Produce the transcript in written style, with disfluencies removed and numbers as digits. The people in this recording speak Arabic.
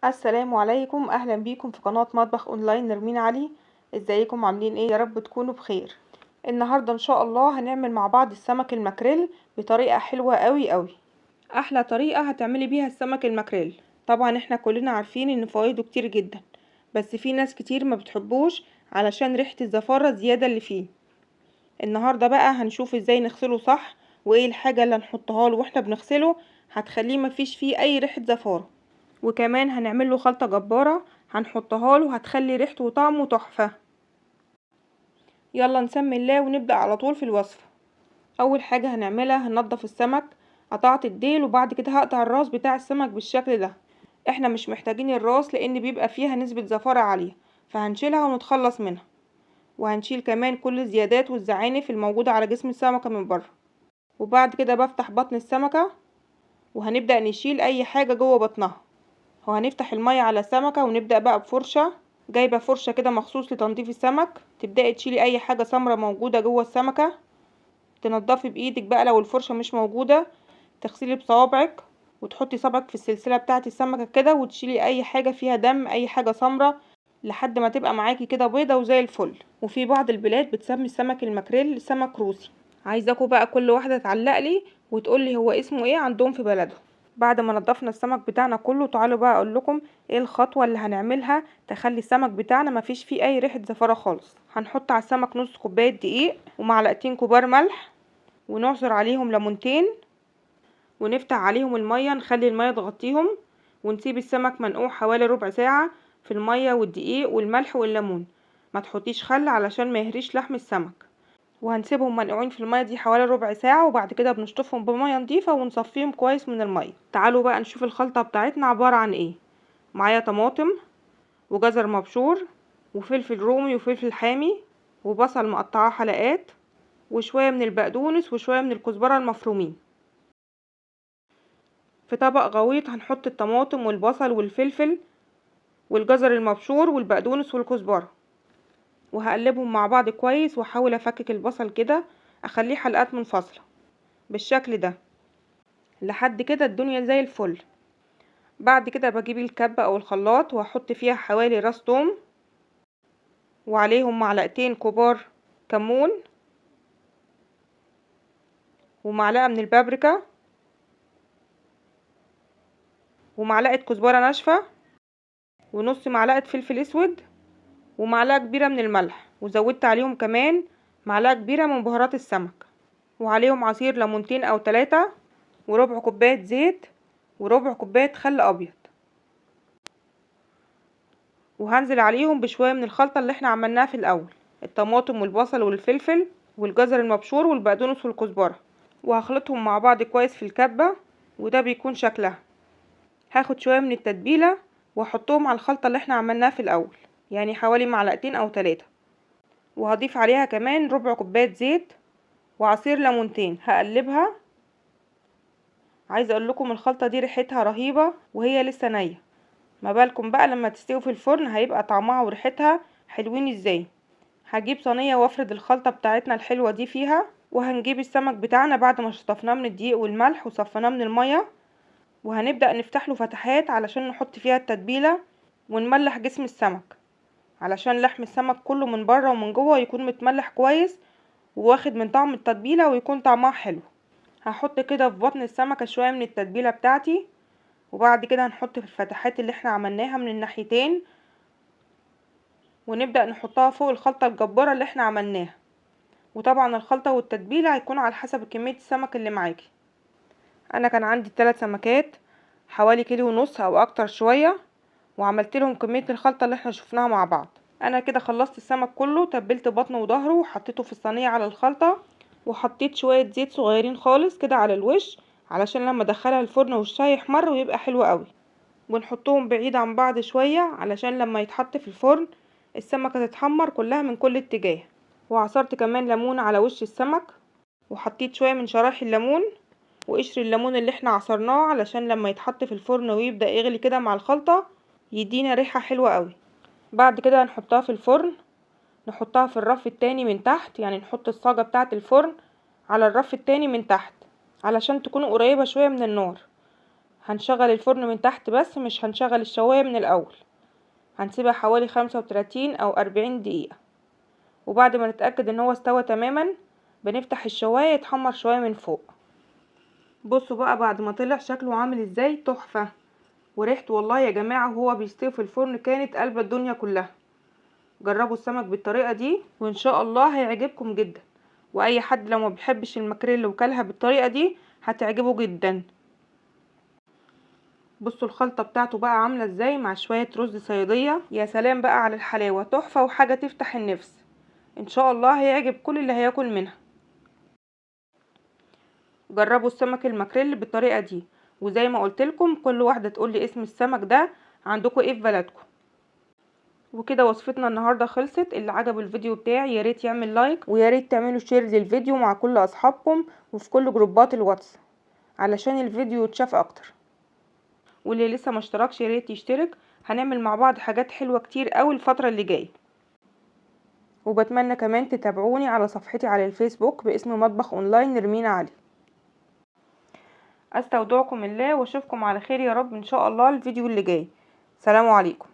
السلام عليكم، اهلا بيكم في قناة مطبخ اونلاين نرمين علي. ازيكم عاملين ايه؟ يا رب تكونوا بخير. النهاردة ان شاء الله هنعمل مع بعض السمك المكريل بطريقة حلوة قوي قوي. احلى طريقة هتعملي بيها السمك المكريل. طبعا احنا كلنا عارفين ان فوائده كتير جدا، بس في ناس كتير ما بتحبوش علشان ريحة الزفارة زيادة اللي فيه. النهاردة بقى هنشوف ازاي نغسله صح، وايه الحاجة اللي هنحطها له واحنا بنغسله هتخليه مفيش فيه اي ريحة زفارة. وكمان هنعمل له خلطة جبارة هنحطها له هتخلي ريحته وطعمه تحفة. يلا نسمي الله ونبدأ على طول في الوصفة. اول حاجة هنعملها هننضف السمك. قطعت الديل وبعد كده هقطع الراس بتاع السمك بالشكل ده. احنا مش محتاجين الراس لان بيبقى فيها نسبة زفارة عالية، فهنشيلها ونتخلص منها. وهنشيل كمان كل الزيادات والزعانف الموجودة على جسم السمكة من بره. وبعد كده بفتح بطن السمكة وهنبدأ نشيل اي حاجة جوه بطنها. وهنفتح المية على السمكة ونبدأ بقى بفرشة. جايبة فرشة كده مخصوص لتنظيف السمك، تبدأي تشيلي اي حاجة سمرة موجودة جوه السمكة. تنضفي بايدك بقى لو الفرشة مش موجودة، تغسلي بصوابعك وتحطي صبعك في السلسلة بتاعة السمكة كده وتشيلي اي حاجة فيها دم، اي حاجة سمرة، لحد ما تبقى معاكي كده بيضة وزي الفل. وفي بعض البلاد بتسمي السمك المكريل سمك روسي. عايزاكوا بقى كل واحدة تعلقلي وتقولي هو اسمه ايه عندهم في بلدهم. بعد ما نضفنا السمك بتاعنا كله، تعالوا بقى اقول لكم ايه الخطوة اللي هنعملها تخلي السمك بتاعنا مفيش فيه اي ريحة زفارة خالص. هنحط على السمك نص كوباية دقيق ومعلقتين كبار ملح، ونعصر عليهم ليمونتين، ونفتح عليهم المية نخلي المية تغطيهم، ونسيب السمك منقوع حوالي ربع ساعة في المية والدقيق والملح والليمون. ما تحطيش خل علشان ما يهريش لحم السمك. وهنسيبهم منقوعين في المية دي حوالي ربع ساعة، وبعد كده بنشطفهم بمية نضيفة ونصفيهم كويس من المية. تعالوا بقى نشوف الخلطة بتاعتنا عبارة عن ايه. معايا طماطم وجزر مبشور وفلفل رومي وفلفل حامي وبصل مقطعاه حلقات وشوية من البقدونس وشوية من الكزبرة المفرومين. في طبق غويط هنحط الطماطم والبصل والفلفل والجزر المبشور والبقدونس والكزبرة، وهقلبهم مع بعض كويس واحاول افكك البصل كده، اخليه حلقات منفصلة بالشكل ده لحد كده الدنيا زي الفل. بعد كده بجيب الكبة او الخلاط وهحط فيها حوالي راس توم، وعليهم معلقتين كبار كمون، ومعلقة من البابريكا، ومعلقة كزبرة ناشفة، ونص معلقة فلفل اسود، ومعلقة كبيرة من الملح، وزودت عليهم كمان معلقة كبيرة من بهارات السمك، وعليهم عصير ليمونتين او 3، وربع كوباية زيت، وربع كوباية خل ابيض. وهنزل عليهم بشوية من الخلطة اللي احنا عملناها في الاول، الطماطم والبصل والفلفل والجزر المبشور والبقدونس والكزبرة، وهخلطهم مع بعض كويس في الكبة. وده بيكون شكلها. هاخد شوية من التتبيلة واحطهم على الخلطة اللي احنا عملناها في الاول، يعني حوالي معلقتين او 3. وهضيف عليها كمان ربع كوباية زيت وعصير ليمونتين، هقلبها. عايزه اقول لكم الخلطه دي ريحتها رهيبه وهي لسه نيه، ما بالكم بقى لما تستوي في الفرن هيبقى طعمها وريحتها حلوين ازاي. هجيب صينيه وافرد الخلطه بتاعتنا الحلوه دي فيها، وهنجيب السمك بتاعنا بعد ما شطفناه من الدقيق والملح وصفناه من الميه، وهنبدا نفتح له فتحات علشان نحط فيها التتبيله ونملح جسم السمك، علشان لحم السمك كله من بره ومن جوه يكون متملح كويس وواخد من طعم التتبيله ويكون طعمها حلو. هحط كده في بطن السمكة شوية من التتبيلة بتاعتي، وبعد كده هنحط في الفتحات اللي احنا عملناها من الناحيتين، ونبدأ نحطها فوق الخلطة الجبارة اللي احنا عملناها. وطبعا الخلطة والتتبيلة هيكون على حسب كمية السمك اللي معاكي. انا كان عندي 3 سمكات حوالي كيلو ونص او اكتر شوية، وعملت لهم كمية الخلطة اللي احنا شفناها مع بعض. انا كده خلصت السمك كله، تبلت بطنه وظهره وحطيته في الصينية على الخلطة، وحطيت شوية زيت صغيرين خالص كده على الوش علشان لما ادخلها الفرن وشها يحمر ويبقى حلو قوي. ونحطهم بعيد عن بعض شوية علشان لما يتحط في الفرن السمكة تتحمر كلها من كل اتجاه. وعصرت كمان ليمون على وش السمك، وحطيت شوية من شرايح الليمون وقشر الليمون اللي احنا عصرناه علشان لما يتحط في الفرن ويبدأ يغلي كده مع الخلطة يدينا ريحة حلوة قوي. بعد كده هنحطها في الفرن، نحطها في الرف التاني من تحت، يعني نحط الصاجة بتاعة الفرن على الرف التاني من تحت علشان تكون قريبة شوية من النار. هنشغل الفرن من تحت بس، مش هنشغل الشواية من الاول. هنسيبها حوالي 35 او 40 دقيقة، وبعد ما نتأكد ان هو استوى تماما بنفتح الشواية يتحمر شوية من فوق. بصوا بقى بعد ما طلع شكله عامل ازاي، تحفة. وريحته والله يا جماعة وهو بيستوي في الفرن كانت قلب الدنيا كلها. جربوا السمك بالطريقة دي وان شاء الله هيعجبكم جدا. واي حد لو ما بيحبش الماكريل وكلها بالطريقة دي هتعجبه جدا. بصوا الخلطة بتاعته بقى عاملة ازاي مع شوية رز صيادية، يا سلام بقى على الحلاوة، تحفة وحاجة تفتح النفس. ان شاء الله هيعجب كل اللي هياكل منها. جربوا السمك الماكريل بالطريقة دي، وزي ما قلت لكم كل واحدة تقول لي اسم السمك ده عندكم ايه في بلدكم. وكده وصفتنا النهارده خلصت. اللي عجب الفيديو بتاعي يا ريت يعمل لايك، ويا ريت تعملوا شير للفيديو مع كل اصحابكم وفي كل جروبات الواتس علشان الفيديو يتشاف اكتر. واللي لسه ما اشتركش يا ريت يشترك. هنعمل مع بعض حاجات حلوه كتير قوي الفتره اللي جايه. وبتمنى كمان تتابعوني على صفحتي على الفيسبوك باسم مطبخ اونلاين نرمين علي. استودعكم الله واشوفكم على خير يا رب ان شاء الله الفيديو اللي جاي. سلام عليكم.